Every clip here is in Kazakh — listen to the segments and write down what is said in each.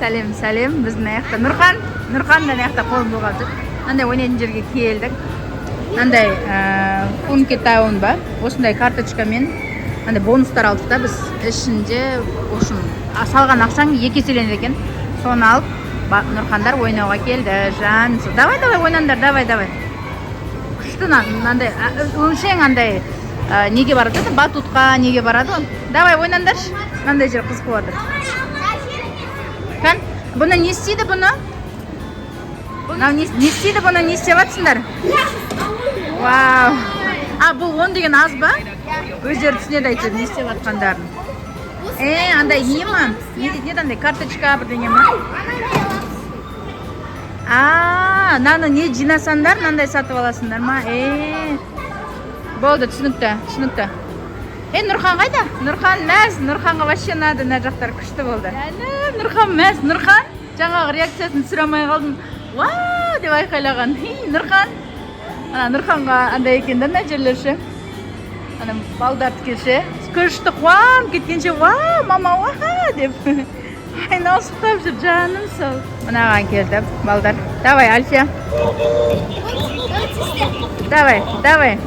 сәлем. Біздің аяқта Нұрхан да аяқта қолын бұлғап жүр. Мынандай ойнайтын жерге келдік. Мынандай Funky Town ба? Осындай карточкамен мынандай бонустар алдық та біз. Ішінде, в общем, салған ақшаң 2 еселенеді екен. Соны алып, Нұрхандар ойнауға келді. Жан, давай ойнаңдар, давай. Күштінан, мынандай өңшең андай неге барады? Батутқа неге барады? Давай ойнаңдаршы. Мынандай жер қызық болады. Қан, бұны не істейді бұны? Не істейді бұны, не істеп жатсыңдар? Вау. Бұл 10 деген аз ба? Өздері түсінеді айтып, не істеп жатқандарын. Андай не ма? Не андай карточка бірдеңе ма? Наны не жинасаңдар, мынандай сатып аласыңдар ма? Болды, түсінікті. Нұрхан қайда? Нұрхан мәз, Нұрханға вообще нады, мына жақтар күшті болды. Нұрхан мәз, Нұрхан жаңағы реакциясын сұрамай қалдым. Вау деп айқайлаған. Нұрхан. Нұрханға андай екенді мына жерлерші. Балдарды келші. Күшті қуам кеткенше, вау, мама, вау деп. Айналысықтап жүр, жаным сол. Мынаған келді, балдар. Давай, Альфия. Давай.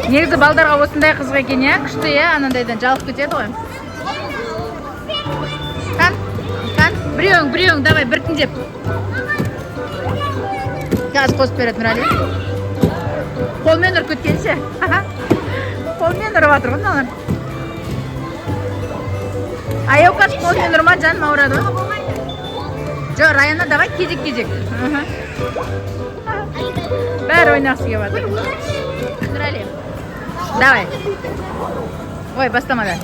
Негізі балдарға осындай қызық екен, күшті, анандайдан жалып кетеді ғой. Қан, біреуің, давай, біртіндеп. Қазір қосып береді Нұрали. Қолмен ұрып кеткенше. Қолмен ұрып атыр ғой, налар. Аяукаш қолмен ұрма, жаным ауырады ғой. Жо, Раяна, давай, кезек. Бәрі ойнақсы кеп атыр. Нұрали. Давай. Ой, бастамада.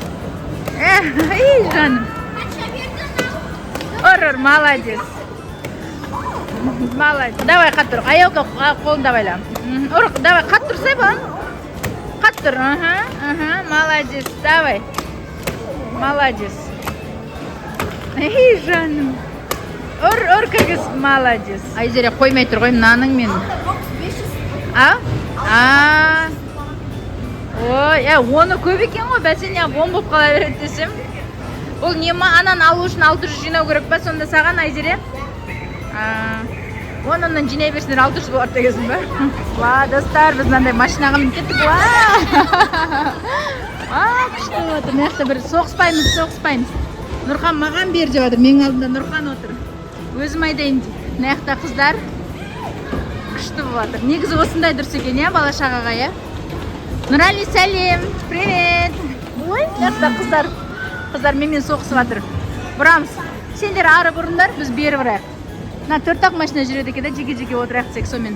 Жаным. Ұрыр, молодец. Давай, қат тұр. Аяука қолын давайла. Ұрық, давай, қат тұрсай ба? Қат тұр. Молодец. Давай. Молодец. Жаным. Ұр кіргіз. Молодец. Айзере қоймай тұр ғой, мынаның мен. Ой, оны көп екен ғой, бәсен 10 болып қала береді десем. Ол не ма, анан алу үшін 600 жинау керек па, сонда саған Айзере? Онынан жинай берсіңдер 600 болады дегесін ба? Достар, біз мынандай машинаға мініп кеттік. Күшті отыр, маяқта бір соғыспаймыз. Нұрхан маған бер деп отыр, менің алдымда Нұрхан отыр. Өзім айдайын дейді. Маяқта қыздар күшті болады. Негізі осындай дұрыс екен, бала шағаға, Нұрали, сәлем, привет. Ой, маяқта қыздар менімен соғысып жатыр. Бұрамыз, сендер ары бұрындар, біз бері бұрайық. 4-ақ машина жүреді екен, жеке отырайық десек, сонымен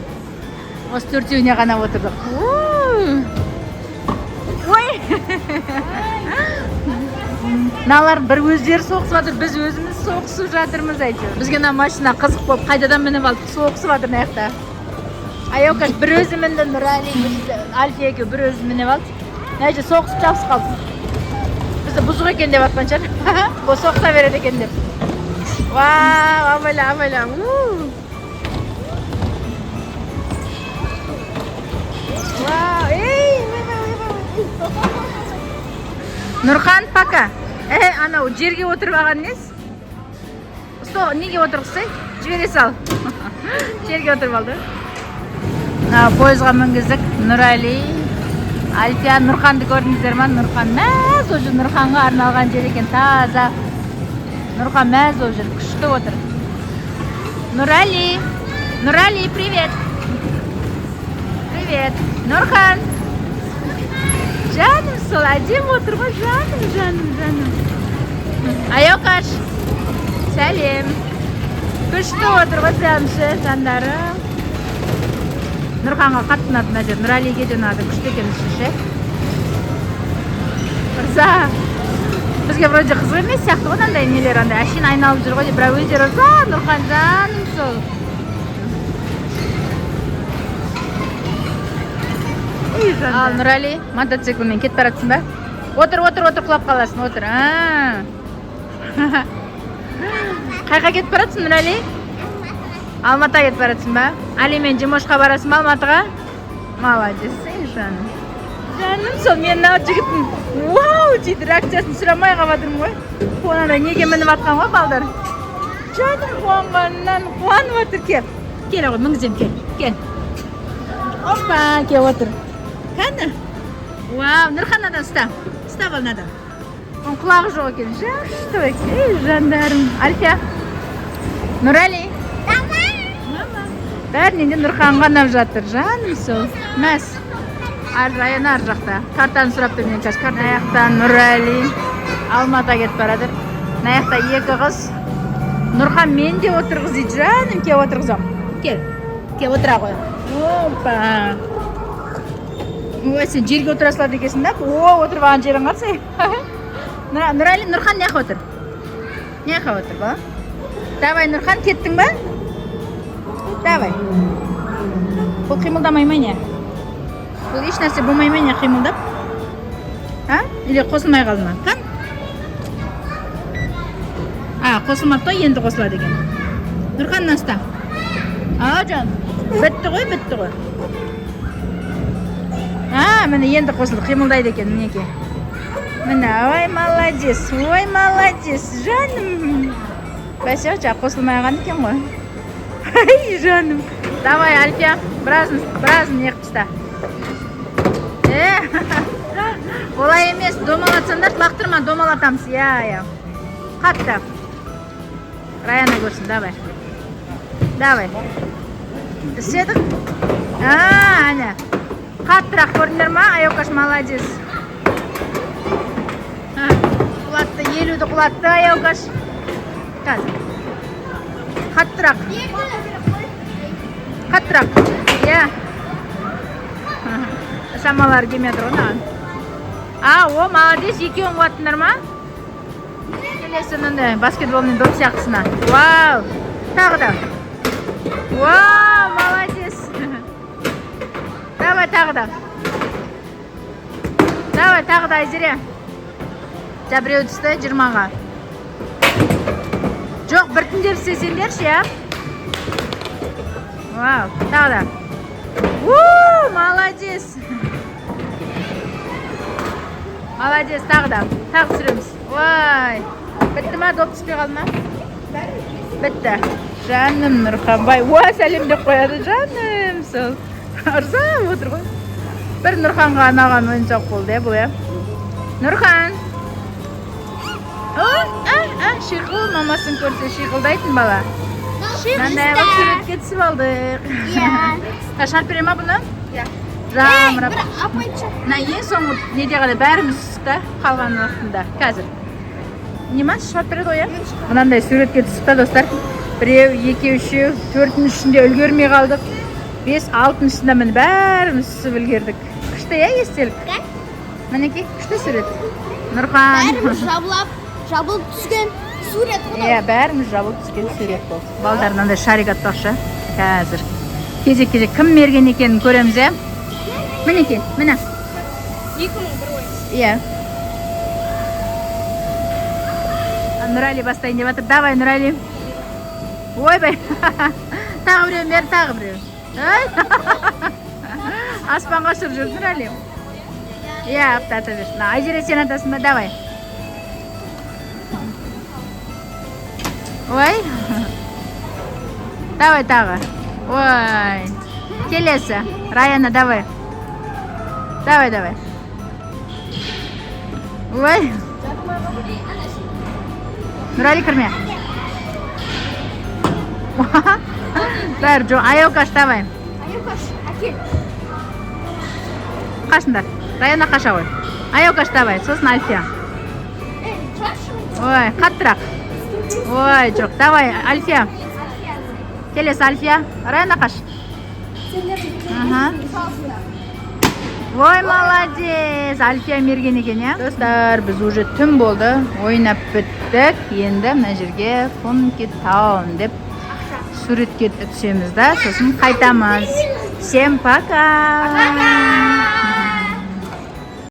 осы 4-еуіне ғана отырдық. Ой! Налар бір өздері соғысып жатыр, біз өзіміз соғысып жатырмыз әйтеуір. Бізге машина қызық болып, қайдадан мініп алып соғысып жатыр маяқта. Аяукаш бір өзі мінді, Нұрали, Альфия екеуі бір өзі мініп алды. Нәже соғысып жақсы қалды. Бізді бұзық екен деп атқан шығар. Бұл соғыса береді екен деп. Вау, абайла. Нұрхан, пока. Анау жерге отырып аған нес? Неге отырғызсай? Жібере сал. Жерге отырып алды. Пойызға мінгіздік. Нұрали, Альфия, Нұрханды көрдіңіздер ма? Нұрхан мәз ол жүр. Нұрханға арналған жер екен, таза. Нұрхан мәз ол жүр, күшті отыр. Нұрали, привет. Нұрхан. Жаным сол, әдем отыр ғой, жаным. Аяукаш, сәлем. Күшті отыр ғой, жандарым. Нұрханға қатты ұнады мына жер, Нұралиге де ұнады, күшті екен үшінші. Ырза. Бізге вроде қызық емес сияқты ғой, андай нелер, андай әшейін айналып жүр ғой, бірақ өздері ырза, Нұрхан, жаным сол. Ал Нұрали, мотоциклмен кетіп баратсың ба? Отыр, құлап қаласың, отыр. Қайқа кетіп баратсың, Нұрали? Алматыға кетіп баратсың ба? Али мен жұмысқа барасың ба Алматыға? Молодец, жаным. Жаным сол, мен мынау жігіттің вау дейді, реакциясын сұрамай қалып жатырмын ғой. Онда неге мініп атқан ғой балдар? жаным қуанғаннан қуанып отыр. Кел ағай, мінгізем, кел. Опа, кел отыр. Қаны? Вау, Нұрхан надан ұста қал надан. Оның құлағы жоқ екен. Жақсы екен. Ей, жандарым. Альфия. Нұрәли. Бәрінен де Нұрхан қанап жатыр. Жаным сол. Мәс. Раяна ар жақта. Картаны сұрап тұр мен қазір. Мына жақта Нұрәли. Алматыға кетіп барадыр. Мына жақта екі қыз. Нұрхан мен де отырғыз дейді. Жаным, кел отырғызам. Кел отыра қой. Опа. Ой, сен жерге отыра салады екенсің да? О, отырған жерің қарсы. Нұрәли, Нұрхан не отыр? Не отыр, ба? Давай, Нұрхан, кеттің ба? Давай. Бұл қимылдамай ма не? Бұл еш нәрсе болмай ма не қимылдап? Или қосылмай қалды ма? Қан? Қосылмап той, енді қосылады екен. Нұрхан наста. Жан, бітті ғой. Міне енді қосылды, қимылдайды екен, мінеке. Міне, ой, молодец, жаным. Бәсе, қосылмай аған екен ғой. Ай, жаным. Давай, Альфия, біразын неғып тұста. Олай емес, домалатсаңдар, лақтырма, домалатамыз. Я. Қатты. Раяна көрсін, давай. Істедік? Әне. Қаттырақ көрдіңдер ма? Айокаш молодец. Құлатты, 50-ді құлатты Айокаш. Қазір. Қаттырақ. Иә. Шамалар келмеді ғынан. О, молодец, екеуін құлаттыңдар ма? Келесі мұнды баскетболмен доп сияқтысына. Вау. Тағы да. Вау, молодец. Давай, тағы да. Айзере. Біреу түсті 20-ға. Жоқ, біртіндеп істесеңдерші, я? Вау, тағы да. Молодец. Тағы да. Тағы сүреміз. Ой. Бітті ма, доп түспей қалды ма? Бітті. Жаным Нұрханбай. Сәлем деп қояды, жаным. Сол. Арзан отыр ғой. Бір Нұрханға анаған ойыншақ болды, бұл, я? Нұрхан. Шиқыл, мамасын көрсе шиқылдайтын бала. Мынандайға суретке түсіп алдық. Шарт бере ма бұны? Жамырап. Ең соңғы неде қалай бәріміз түсті қалған уақытында. Қазір. Нема шарт береді ғой, я? Мынандай суретке түсіпті, достар. Біреу, екеу, үшеу, төртін үшінде үлгермей қалдық. 5-6-шында мін бәріміз түсіп үлгердік. Күшті, я, естелік? Мінеке, күшті сурет. Нұрхан. Бәріміз жабылып түскен сурет болды. Бәріміз жабылып түскен сурет болды. Балдарынан да шарик атпақшы. Қазір. Кезек кім мерген екенін көреміз, я? Мінеке, міні. 2001 ойын. Нұрәли бастайын деп атыр. Давай, Нұрәли. Ойбай. Тағы біреу бер, тағы біреу. Аспанға ұшып жүр, Нұрәли. Ата берсін. Айзере, сен атасың ба? Давай. Ой. Давай тағы. Ой. Келесі. Раяна, давай. Давай. Ой. Нұрәли, кірме. Бәрі жоқ. Айокаш, давай. Айокаш, әкел. Қашындар. Раяна қаша ғой. Айокаш, давай. Сосын Альфия. Ой, қаттырақ. Ой, жоқ. Давай, Альфия. Келесі Альфия. Раяна қаш. Ой, молодец. Альфия мерген екен, я? Достар, біз уже түн болды. Ойнап біттік. Енді мына жерге Funky Town деп суретке түсеміз да, сосын қайтамыз. Всем пока.